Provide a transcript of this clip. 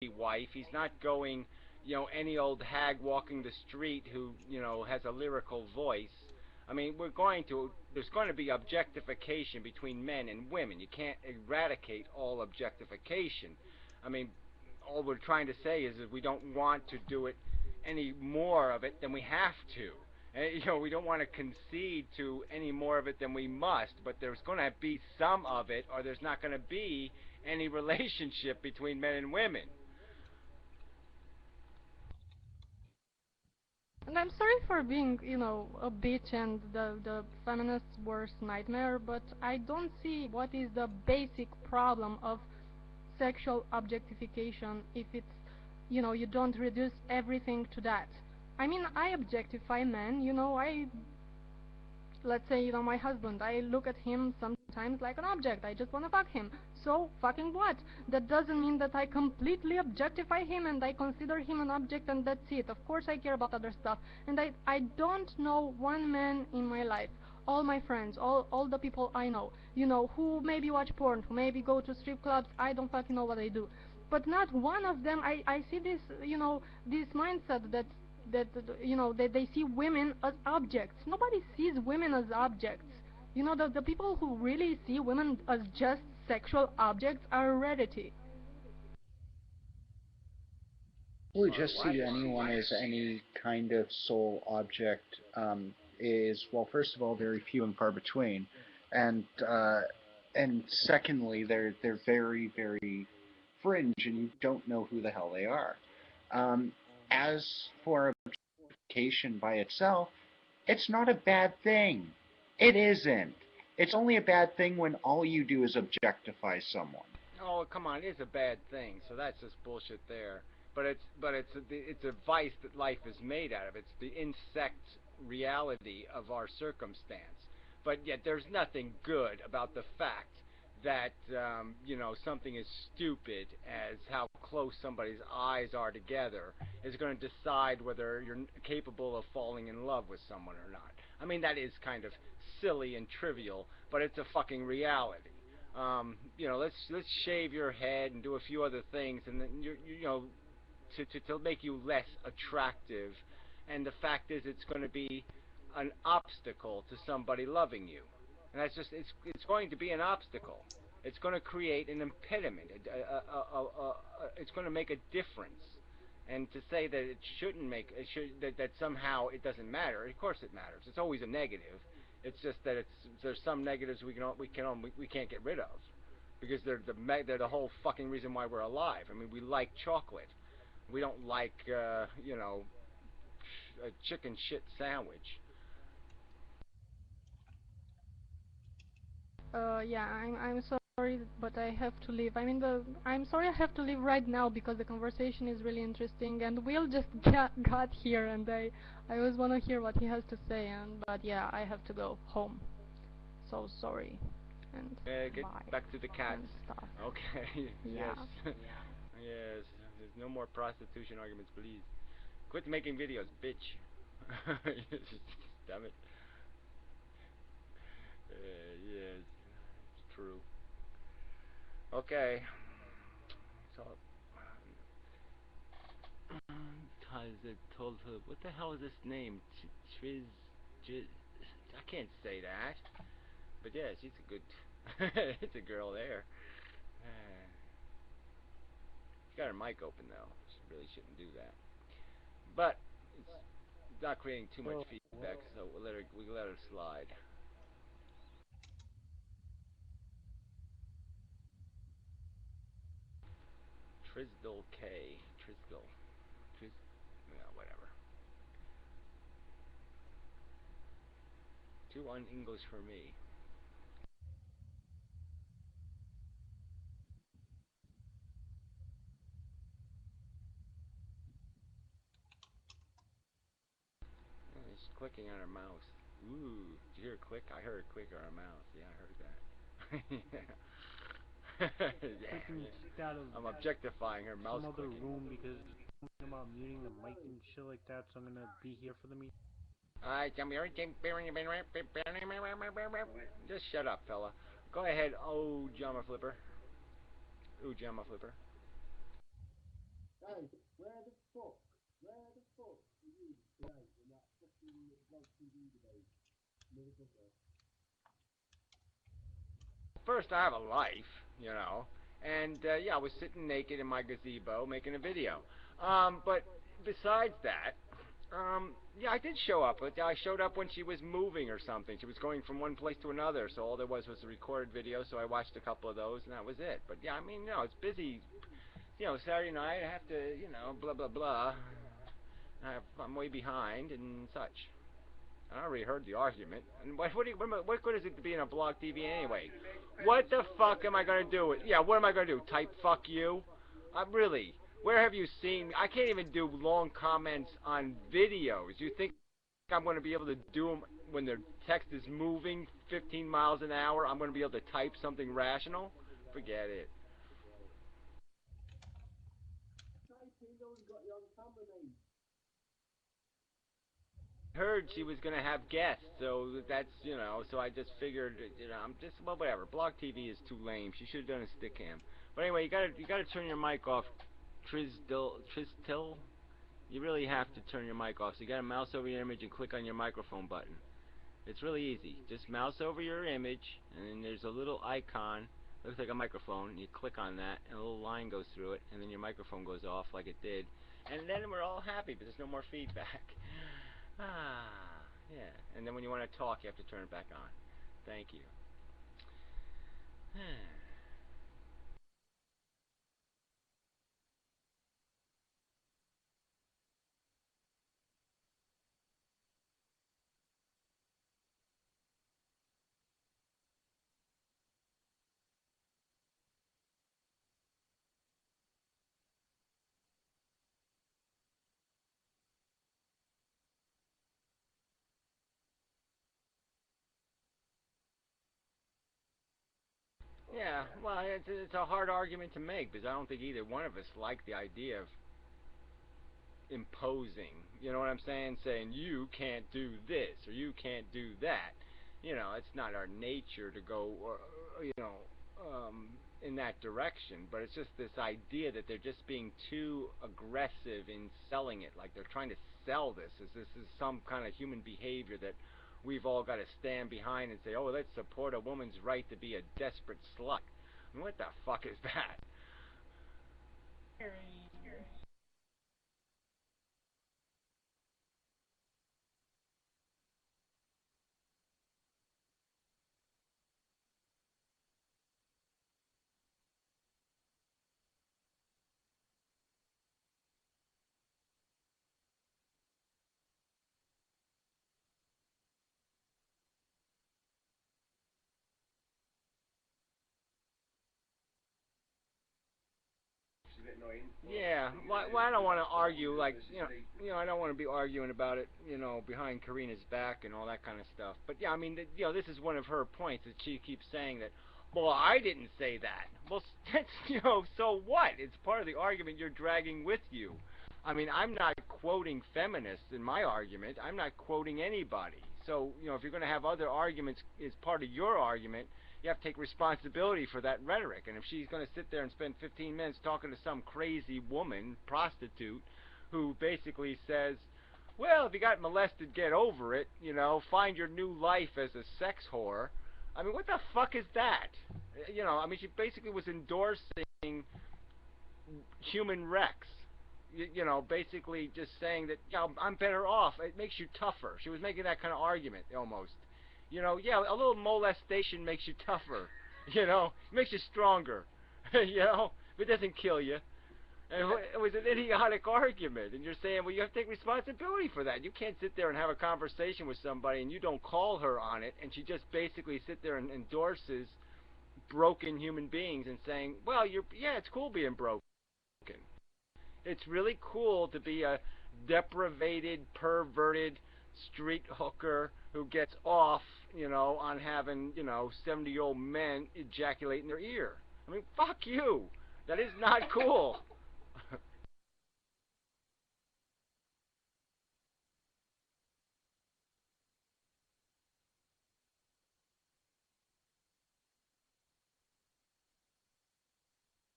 wife. He's not going, any old hag walking the street who, has a lyrical voice. I mean, there's going to be objectification between men and women. You can't eradicate all objectification. I mean, all we're trying to say is that we don't want to do it any more of it than we have to. And, we don't want to concede to any more of it than we must, but there's going to be some of it, or there's not going to be any relationship between men and women. And I'm sorry for being, a bitch and the feminist's worst nightmare, but I don't see what is the basic problem of sexual objectification if it's, you don't reduce everything to that. I mean, I objectify men, let's say, my husband, I look at him sometimes like an object. I just want to fuck him. So, fucking what? That doesn't mean that I completely objectify him and I consider him an object and that's it. Of course I care about other stuff. And I don't know one man in my life, all my friends, all the people I know, who maybe watch porn, who maybe go to strip clubs, I don't fucking know what they do. But not one of them, I see this, this mindset that they see women as objects. Nobody sees women as objects. The people who really see women as just sexual objects are rarity. We just see anyone as any kind of sole object is, well, first of all, very few and far between, and secondly, they're very, very fringe, and you don't know who the hell they are. As for objectification by itself, it's not a bad thing. It isn't. It's only a bad thing when all you do is objectify someone. Oh, come on, it's a bad thing. So that's just bullshit there. But it's a vice that life is made out of. It's the insect reality of our circumstance. But yet there's nothing good about the fact that something as stupid as how close somebody's eyes are together is going to decide whether you're capable of falling in love with someone or not. I mean, that is kind of silly and trivial, but it's a fucking reality. Let's shave your head and do a few other things, and then to make you less attractive. And the fact is, it's going to be an obstacle to somebody loving you. And that's just, it's going to be an obstacle. It's going to create an impediment. It's going to make a difference. And to say that it shouldn't make, that somehow it doesn't matter, of course it matters. It's always a negative. It's just that there's some negatives we can't get rid of, because they're the whole fucking reason why we're alive. I mean, we like chocolate. We don't like a chicken shit sandwich. Yeah, I'm sorry, but I have to leave. I'm sorry I have to leave right now because the conversation is really interesting, and Will just got here, and I always want to hear what he has to say, but yeah, I have to go home. So sorry, and Get bye. back to the cats. And stuff. Okay. Yeah. Yes. Yes. There's no more prostitution arguments, please. Quit making videos, bitch. Damn it. Yes, it's true. Okay. So, what the hell is this name? I can't say that. But yeah, she's a good. It's a girl there. She's got her mic open though. She really shouldn't do that. But it's not creating too much feedback, so we let her slide. Trisdal K. Trisdal. Whatever. Too un-English for me. She's clicking on her mouse. Ooh, did you hear a click? I heard a click on her mouse. Yeah, I heard that. Yeah. I'm objectifying her mouse some other clicking. room because something about muting the mic and shit like that, so I'm gonna be here for the meeting. Just shut up, fella. Go ahead. Oh, Jama Flipper. Ooh, Jama Flipper. First, I have a life, you know, and yeah, I was sitting naked in my gazebo making a video. But besides that, yeah, I did show up, but I showed up when she was moving or something. She was going from one place to another, so all there was a recorded video, so I watched a couple of those, and that was it. But yeah, I mean, you know, it's busy. You know, Saturday night, I have to, you know, blah, blah, blah. I'm way behind and such. I already heard the argument. And what good is it to be in a blog TV anyway? What the fuck am I going to do? Yeah, what am I going to do? Type fuck you? Really? Where have you seen me? I can't even do long comments on videos. You think I'm going to be able to do them when the text is moving 15 miles an hour? I'm going to be able to type something rational? Forget it. Heard she was gonna have guests, so that's, you know, so I just figured, you know, I'm just, well, whatever. Blog TV is too lame. She should have done a Stickam. But anyway, you gotta turn your mic off, Tristil. You really have to turn your mic off. So you gotta mouse over your image and click on your microphone button. It's really easy. Just mouse over your image, and then there's a little icon, looks like a microphone. And you click on that, and a little line goes through it, and then your microphone goes off like it did, and then we're all happy, but there's no more feedback. Ah, yeah. And then when you want to talk, you have to turn it back on. Thank you. Yeah, well, it's a hard argument to make because I don't think either one of us like the idea of imposing. You know what I'm saying? Saying you can't do this or you can't do that. You know, it's not our nature to go, you know, in that direction. But it's just this idea that they're just being too aggressive in selling it, like they're trying to sell this as this is some kind of human behavior that we've all got to stand behind and say, oh, let's support a woman's right to be a desperate slut. I mean, what the fuck is that? Yeah, well, I don't want to argue, like, I don't want to be arguing about it, you know, behind Karina's back and all that kind of stuff. But yeah, I mean, you know, this is one of her points that she keeps saying that, well, I didn't say that. Well, that's, you know, so what? It's part of the argument you're dragging with you. I mean, I'm not quoting feminists in my argument. I'm not quoting anybody. So, you know, if you're going to have other arguments as part of your argument, you have to take responsibility for that rhetoric. And if she's going to sit there and spend 15 minutes talking to some crazy woman, prostitute, who basically says, well, if you got molested, get over it, you know, find your new life as a sex whore. I mean, what the fuck is that? You know, I mean, she basically was endorsing human Rex. You know, basically just saying that, you know, I'm better off. It makes you tougher. She was making that kind of argument, almost. You know, yeah, a little molestation makes you tougher. You know, it makes you stronger. You know, it doesn't kill you. And it was an idiotic argument. And you're saying, well, you have to take responsibility for that. You can't sit there and have a conversation with somebody and you don't call her on it, and she just basically sit there and endorses broken human beings and saying, well, yeah, it's cool being broken. It's really cool to be a deprivated, perverted street hooker who gets off, you know, on having, you know, 70-year-old men ejaculate in their ear. I mean, fuck you. That is not cool.